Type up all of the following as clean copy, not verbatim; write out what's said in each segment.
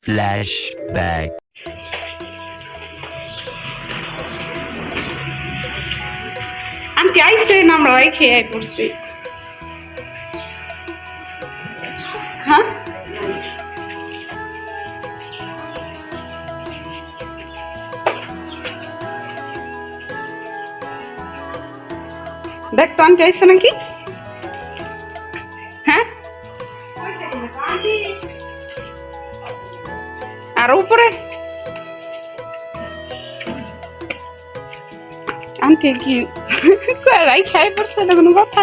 Flashback. Aunty আইসে আমরা খেয়ে পড়ছি। হ্যাঁ দেখ তো আন্টি আইসে নাকি। হ্যাঁ আর উপরে আন্টি কি কড়াই খাই পড়ছে না কোনো কথা।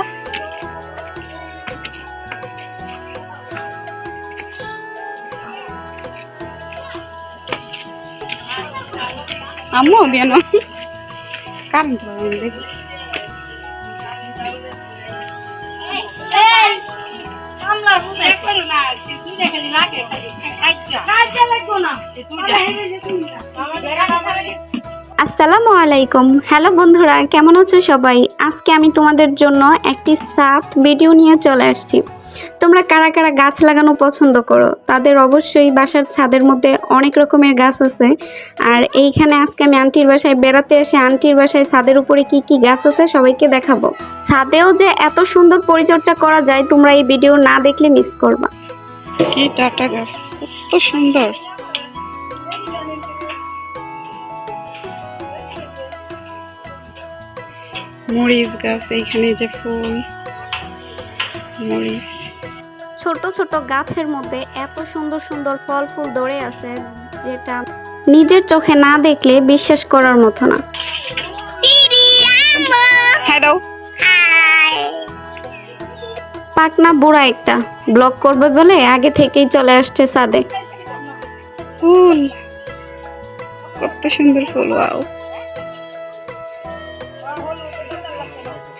আম্মু দিয়ে না কারেন্ট দেখিস আসসালামু আলাইকুম। হ্যালো বন্ধুরা, কেমন আছো সবাই? আজকে আমি তোমাদের জন্য একটি ছাদ ভিডিও নিয়ে চলে আসছি। তোমরা কারা কারা গাছ লাগানো পছন্দ করো, তাদের অবশ্যই বাসার ছাদের মধ্যে অনেক রকমের গাছ আছে। আর এইখানে আজকে আমি আন্টির বাসায় বেড়াতে এসে আন্টির বাসায় ছাদের উপরে কি কি গাছ আছে সবাইকে দেখাবো। ছাদেও যে এত সুন্দর পরিচর্যা করা যায়, তোমরা এই ভিডিও না দেখলে মিস করবা। কি টাটা গাছ, কত সুন্দর। মরিচ গাছ, এইখানে যে ফুল মরিচ। ছোট ছোট গাছের মধ্যে এত সুন্দর সুন্দর ফল ফুল ধরে আছে, যেটা নিজের চোখে না দেখলে বিশ্বাস করার মতো না। হ্যাঁ দাও। পাকনা বুড়া একটা ব্লগ করবে বলে আগে থেকেই চলে আসছে ছাদে। ফুল, কত সুন্দর ফুল। ওয়াও,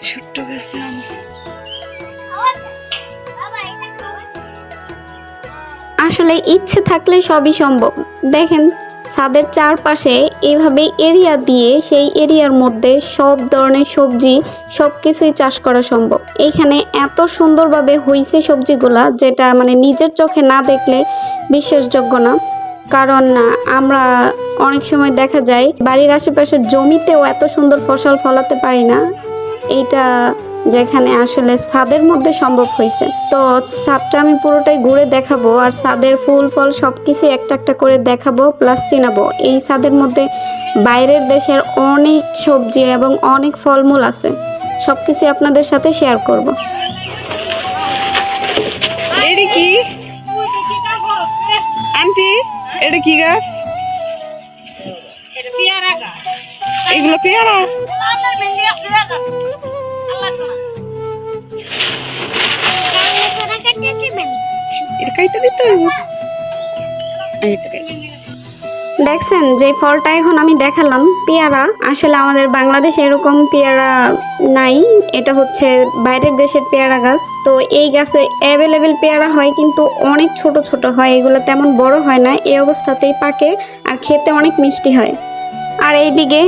ছোট্ট গাছে আম। আসলে ইচ্ছে থাকলে সবই সম্ভব। দেখেন ছাদের চারপাশে এইভাবে এরিয়া দিয়ে সেই এরিয়ার মধ্যে সব ধরনের সবজি সব কিছুই চাষ করা সম্ভব। এইখানে এত সুন্দরভাবে হয়েছে সবজিগুলা, যেটা মানে নিজের চোখে না দেখলে বিশ্বাসযোগ্য না। কারণ আমরা অনেক সময় দেখা যায় বাড়ির আশেপাশের জমিতেও এত সুন্দর ফসল ফলাতে পারি না, এইটা যেখানে আসলে ছাদের মধ্যে সম্ভব হয়েছে। তো ছাদটা আমি পুরোটাই ঘুরে দেখাবো, আর ছাদের ফুল ফল সবকিছু একটা একটা করে দেখাবো, প্লাস চিনাবো। এই ছাদের মধ্যে বাইরের দেশের অনেক সবজি এবং অনেক ফলমূল আছে, সবকিছু আপনাদের সাথে শেয়ার করব। এটা কি আন্টি, এটা কি গাছ? এগুলো পেয়ারা। এটা কাইটা দিতে হবে। দেখছেন যে ফলটা এখন আমি দেখালাম, পেয়ারা। আসলে আমাদের বাংলাদেশে এরকম পেয়ারা নাই, এটা হচ্ছে বাইরের দেশের পেয়ারা গাছ। তো এই গাছে অ্যাভেলেবেল পেয়ারা হয়, কিন্তু অনেক ছোট ছোট হয়, এগুলো তেমন বড় হয় না, এই অবস্থাতেই পাকে আর খেতে অনেক মিষ্টি হয়। আর এইদিকে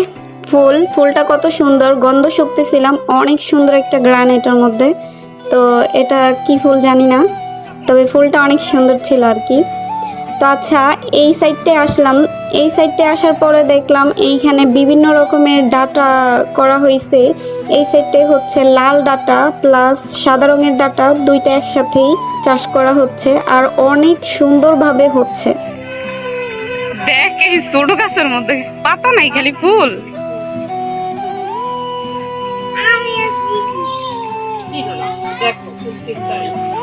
ফুলটা কত সুন্দর, গন্ধ শুকতেছিলাম, অনেক সুন্দর একটা গ্রান এটার মধ্যে। তো এটা কি ফুল জানি না, তবে ফুলটা অনেক সুন্দর ছিল আর কি। তো আচ্ছা, এই সাইডটায় আসলাম। এই সাইডটায় আসার পরে দেখলাম এইখানে বিভিন্ন রকমের ডাটা করা হয়েছে। এই সাইডটায় হচ্ছে লাল ডাটা প্লাস সাদা রঙের ডাটা, দুইটা একসাথেই চাষ করা হচ্ছে, আর অনেক সুন্দরভাবে হচ্ছে। দেখ এই ছোট গাছের মধ্যে পাতা নাই, খালি ফুল।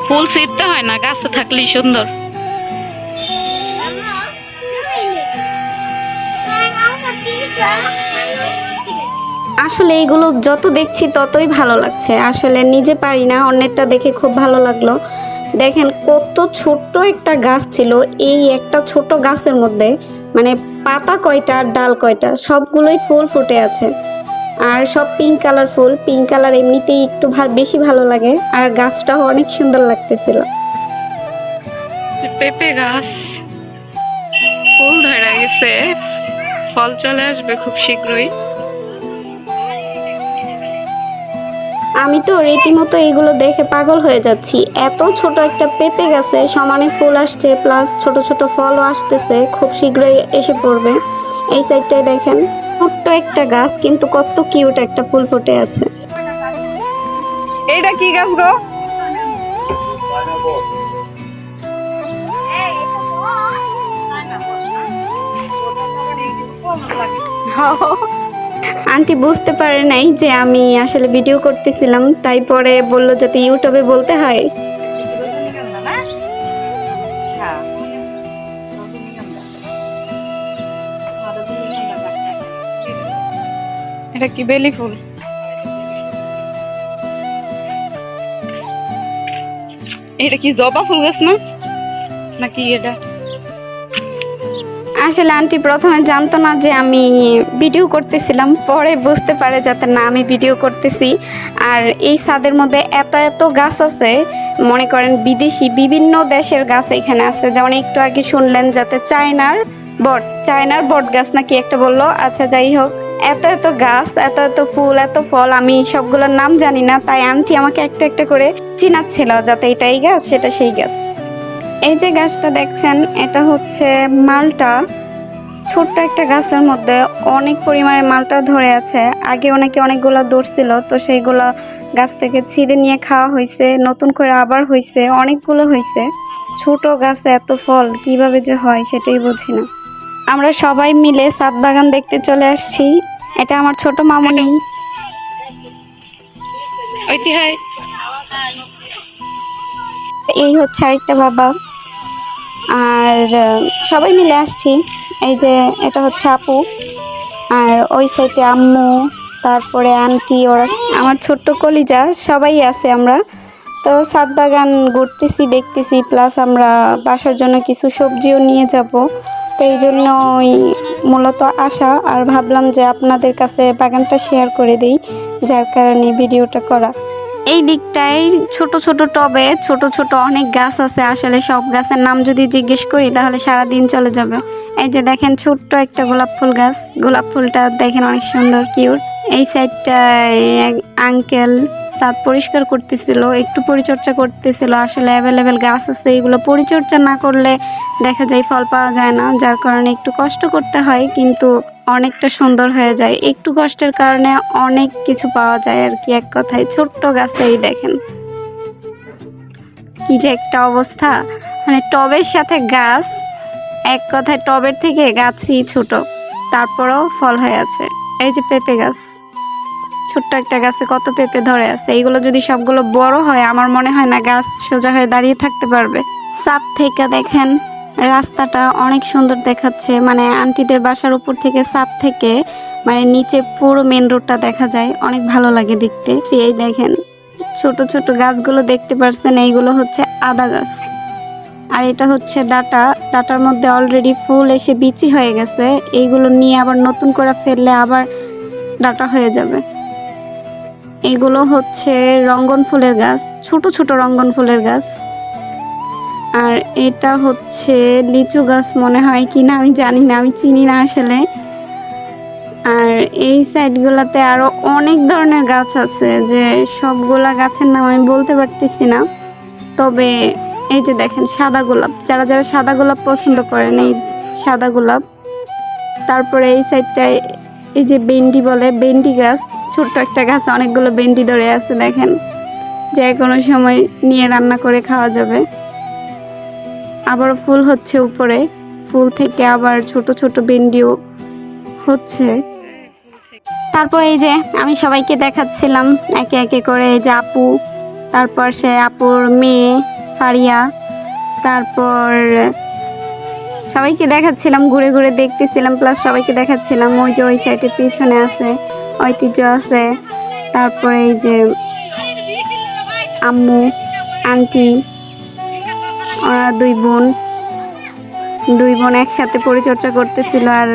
ফুল ছিঁড়তে হয় না, গাছে থাকলেই সুন্দর। আসলে এগুলো যত দেখছি ততই ভালো লাগছে। আসলে নিজে পারি না, অন্যেরটা দেখে খুব ভালো লাগলো। দেখেন কত ছোট্ট একটা গাছ ছিল, এই একটা ছোট গাছের মধ্যে মানে পাতা কয়টা আর ডাল কয়টা, সবগুলোই ফুল ফুটে আছে। আর সব পিঙ্ক কালার ফুল, পিঙ্ক কালার এমনিতেই একটু বেশি ভালো লাগে, আর গাছটাও অনেক সুন্দর লাগতেছিল। পেঁপে গাছ ফুল ধরে গেছে, ফল চলে আসবে খুব শীঘ্রই। আমি তো রীতিমতো এগুলো দেখে পাগল হয়ে যাচ্ছি। এত ছোট একটা পেঁপে গাছে সমানে ফুল আসছে, প্লাস ছোট ছোট ফলও আসতেছে, খুব শীঘ্রই এসে পড়বে। এই সাইডটায় দেখেন, ছোট্ট একটা গাছ কিন্তু কত কিউট একটা ফুল ফুটে আছে। এইটা কি গাছ গো? আন্টি বুঝতে পারে নাই যে আমি আসলে ভিডিও করতেছিলাম, তাই পরে বললো যাতে ইউটিউবে বলতে হয়। এটা কি বেলি ফুল? এটা কি জবা ফুল গাছ না নাকি এটা? আসলে আন্টি প্রথমে জানতো না যে আমি ভিডিও করতেছিলাম, পরে বুঝতে পারে যাতে না আমি ভিডিও করতেছি। আর এই ছাদের মধ্যে এত এত গাছ আছে, মনে করেন বিদেশি বিভিন্ন দেশের গাছ এখানে আছে। যেমন একটু আগে শুনলেন যাতে চায়নার বট গাছ নাকি একটা বললো। আচ্ছা যাই হোক, এত এত গাছ, এত এত ফুল, এত ফল, আমি সবগুলোর নাম জানি না, তাই আন্টি আমাকে একটা একটা করে চিনাচ্ছিল যাতে এটা এই গাছ সেটা সেই গাছ। এই যে গাছটা দেখছেন, এটা হচ্ছে মালটা। ছোট্ট একটা গাছের মধ্যে অনেক পরিমাণে মালটা ধরে আছে। আগে অনেকগুলো ধরছিল, তো সেইগুলো গাছ থেকে ছিঁড়ে নিয়ে খাওয়া হয়েছে, নতুন করে আবার হয়েছে, অনেকগুলো হয়েছে। ছোট গাছে এত ফল কিভাবে যে হয় সেটাই বুঝি না। আমরা সবাই মিলে ছাদ বাগান দেখতে চলে আসছি। এটা আমার ছোট মামুনি। ঐতিহাই এই হচ্ছে আরেকটা বাবা। আর সবাই মিলে আসছি। এই যে এটা হচ্ছে আপু, আর ওই সাইডে আম্মু, তারপরে আন্টি, ওরা আমার ছোট্ট কলিজা, সবাই আছে আমরা। তো ছাদ বাগান ঘুরতেছি, দেখতেছি, প্লাস আমরা বাসার জন্য কিছু সবজিও নিয়ে যাব। তো এই জন্যই মূলত আসা, আর ভাবলাম যে আপনাদের কাছে বাগানটা শেয়ার করে দিই, যার কারণে ভিডিওটা করা। এই দিকটায় ছোট ছোট টবে ছোট ছোট অনেক গাছ আছে। আসলে সব গাছের নাম যদি জিজ্ঞেস করি তাহলে সারা দিন চলে যাবে। এই যে দেখেন ছোট্ট একটা গোলাপ ফুল গাছ, গোলাপ ফুলটা দেখেন অনেক সুন্দর কিউট। এই সাইডটায় আঙ্কেল ছাদ পরিষ্কার করতেছিল, একটু পরিচর্যা করতেছিল। আসলে অ্যাভেলেবেল গাছ আছে, এগুলো পরিচর্যা না করলে দেখা যায় ফল পাওয়া যায় না, যার কারণে একটু কষ্ট করতে হয়, কিন্তু অনেকটা সুন্দর হয়ে যায়। একটু কষ্টের কারণে অনেক কিছু পাওয়া যায় আর কি। এক কথায় ছোট্ট গাছটাই দেখেন কি যে একটা অবস্থা, মানে টবের সাথে গাছ, এক কথায় টবের থেকে গাছই ছোট, তারপরও ফল হয়ে আছে। এই যে পেঁপে গাছ, ছোট্ট একটা গাছে কত পেঁপে ধরে আছে। এইগুলো যদি সবগুলো বড় হয়, আমার মনে হয় না গাছ সোজা হয়ে দাঁড়িয়ে থাকতে পারবে। ছাদ থেকে দেখেন রাস্তাটা অনেক সুন্দর দেখাচ্ছে, মানে আন্টিদের বাসার উপর থেকে ছাদ থেকে মানে নিচে পুরো মেন রোডটা দেখা যায়, অনেক ভালো লাগে দেখতে। এই দেখেন ছোট ছোট গাছগুলো দেখতে পাচ্ছেন, এইগুলো হচ্ছে আদা গাছ। আর এটা হচ্ছে ডাটার মধ্যে অলরেডি ফুল এসে বিচি হয়ে গেছে। এইগুলো নিয়ে আবার নতুন করে ফেললে আবার ডাটা হয়ে যাবে। এগুলো হচ্ছে রঙ্গন ফুলের গাছ, ছোট ছোট রঙ্গন ফুলের গাছ। আর এটা হচ্ছে লিচু গাছ মনে হয় কি না, আমি জানি না, আমি চিনি না আসলে। আর এই সাইডগুলোতে আরো অনেক ধরনের গাছ আছে, যে সবগুলা গাছের নাম আমি বলতে পারতেছি না। তবে এই যে দেখেন সাদা গোলাপ, যারা যারা সাদা গোলাপ পছন্দ করেন, এই সাদা গোলাপ। তারপরে এই সাইডটায় এই যে ভেন্ডি বলে, ভেন্ডি গাছ, ছোট্ট একটা গাছ, অনেকগুলো ভেন্ডি ধরে আছে দেখেন, যে কোনো সময় নিয়ে রান্না করে খাওয়া যাবে। আবার ফুল হচ্ছে উপরে, ফুল থেকে আবার ছোট ছোট ভেন্ডিও হচ্ছে। তারপর এই যে আমি সবাইকে দেখাচ্ছিলাম একে একে করে, এই যে আপু, তারপর সে আপুর মেয়ে ফারিয়া, তারপর সবাইকে দেখাচ্ছিলাম, ঘুরে ঘুরে দেখতেছিলাম, প্লাস সবাইকে দেখাচ্ছিলাম। ওই যে ওই সাইডের পিছনে আছে ঐতিহ্য আছে, তারপরে এই যে আম্মু, আন্টি, ওরা দুই বোন একসাথে পরিচর্যা করতেছিল আর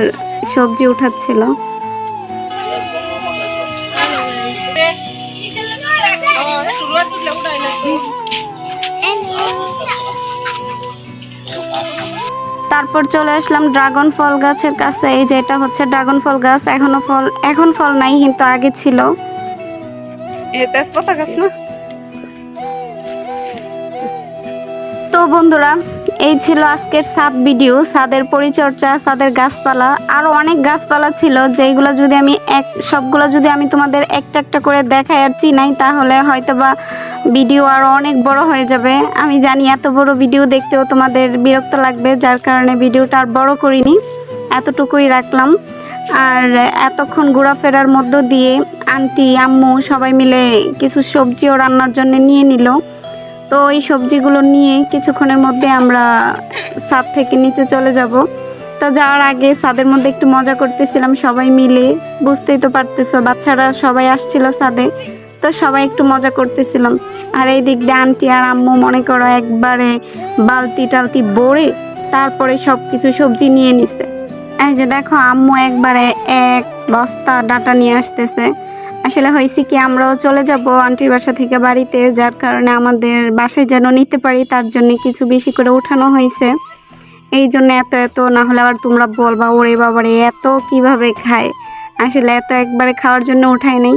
সবজি উঠাচ্ছিল। তার তারপর চলে আসলাম ড্রাগন ফল গাছের কাছে। এই যে এটা হচ্ছে ড্রাগন ফল গাছ, এখন ফল নাই কিন্তু আগে ছিল। এ তেজপাতা গাছ না? তো বন্ধুরা, এই ছিল আজকের ছাদ ভিডিও, ছাদের পরিচর্যা, ছাদের গাছপালা। আরো অনেক গাছপালা ছিল যেগুলো যদি আমি সবগুলো যদি আমি তোমাদের একটা একটা করে দেখাই আর চিনাই তাহলে হয়তোবা ভিডিও আরো অনেক বড় হয়ে যাবে। আমি জানি এত বড় ভিডিও দেখতেও তোমাদের বিরক্ত লাগবে, যার কারণে ভিডিওটা আর বড় করিনি, এতটুকুই রাখলাম। আর এতক্ষণ ঘোরাফেরার মধ্য দিয়ে আন্টি আম্মু সবাই মিলে কিছু সবজিও রান্নার জন্য নিয়ে নিল। তো এই সবজিগুলো নিয়ে কিছুক্ষণের মধ্যে আমরা ছাদ থেকে নিচে চলে যাব। তো যাওয়ার আগে ছাদের মধ্যে একটু মজা করতেছিলাম সবাই মিলে, বুঝতেই তো পারতেছো বাচ্চারা সবাই আসছিল ছাদে, তো সবাই একটু মজা করতেছিলাম। আর এই দিক দিয়ে আন্টি আর আম্মু মনে করো একবারে বালতি টালতি ভরে তারপরে সব কিছু সবজি নিয়ে নিছে। এই যে দেখো আম্মু একবারে এক বস্তা ডাটা নিয়ে আসতেছে। আসলে হয়েছে কি, আমরাও চলে যাব আন্টির বাসা থেকে বাড়িতে, যার কারণে আমাদের বাসায় যেন নিতে পারি তার জন্য কিছু বেশি করে উঠানো হয়েছে। এই জন্য এত না হলে আবার তোমরা বলবা ওরে বাবারে এত কিভাবে খায়। আসলে এত একবারে খাওয়ার জন্য উঠাই নেই,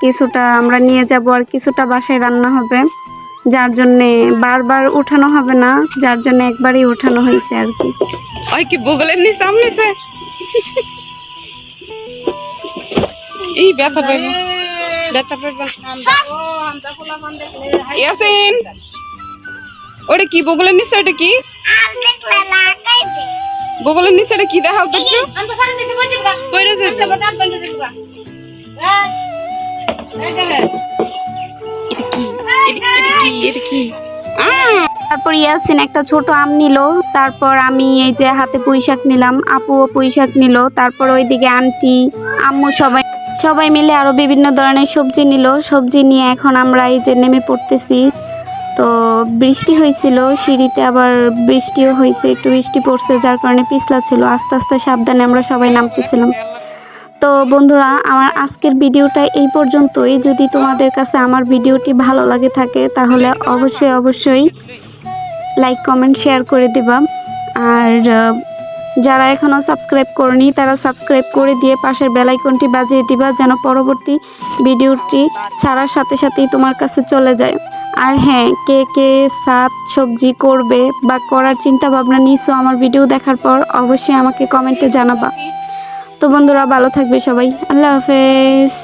কিছুটা আমরা নিয়ে যাব আর কিছুটা বাসায় রান্না হবে, যার জন্যে বারবার উঠানো হবে না, যার জন্য একবারই উঠানো হয়েছে আর কি। ওই কি বগলের নিচে আম নিছে? এই ব্যথা পাইব, ব্যথা পাইব। ইয়াসিন, ওটা কি বগলের নিচে? ওটা কি বগলের নিচে? ওটা কি দেখাও তো একটু। পড়ে যাবে। এটা কি? এটা কি? তারপর ইয়াসিন একটা ছোট আম নিল, তারপর আমি এই যে হাতে পুঁইশাক নিলাম, আপুও পুঁইশাক নিল, তারপর ওইদিকে আন্টি আম্মু সবাই মিলে আরো বিভিন্ন ধরনের সবজি নিল। সবজি নিয়ে এখন আমরা এই যে নেমে পড়তেছি। তো বৃষ্টি হয়েছিল সিঁড়িতে, আবার বৃষ্টিও হয়েছে, একটু বৃষ্টি পড়ছে যার কারণে পিছলা ছিল, আস্তে আস্তে সাবধানে আমরা সবাই নামতেছিলাম। তো বন্ধুরা, আমার আজকের ভিডিওটা এই পর্যন্তই। যদি তোমাদের কাছে আমার ভিডিওটি ভালো লাগে থাকে তাহলে অবশ্যই লাইক কমেন্ট শেয়ার করে দিবা। আর যারা এখনও সাবস্ক্রাইব করনি তারা সাবস্ক্রাইব করে দিয়ে পাশের বেল আইকনটি বাজিয়ে দিবা, যেন পরবর্তী ভিডিওটি ছাড়ার সাথে সাথেই তোমার কাছে চলে যায়। আর হ্যাঁ, কে কে শাক সবজি করবে বা করার চিন্তা ভাবনা নিছো আমার ভিডিও দেখার পর অবশ্যই আমাকে কমেন্টে জানাবা। তো বন্ধুরা, ভালো থাকবে সবাই, আল্লাহ হাফেজ।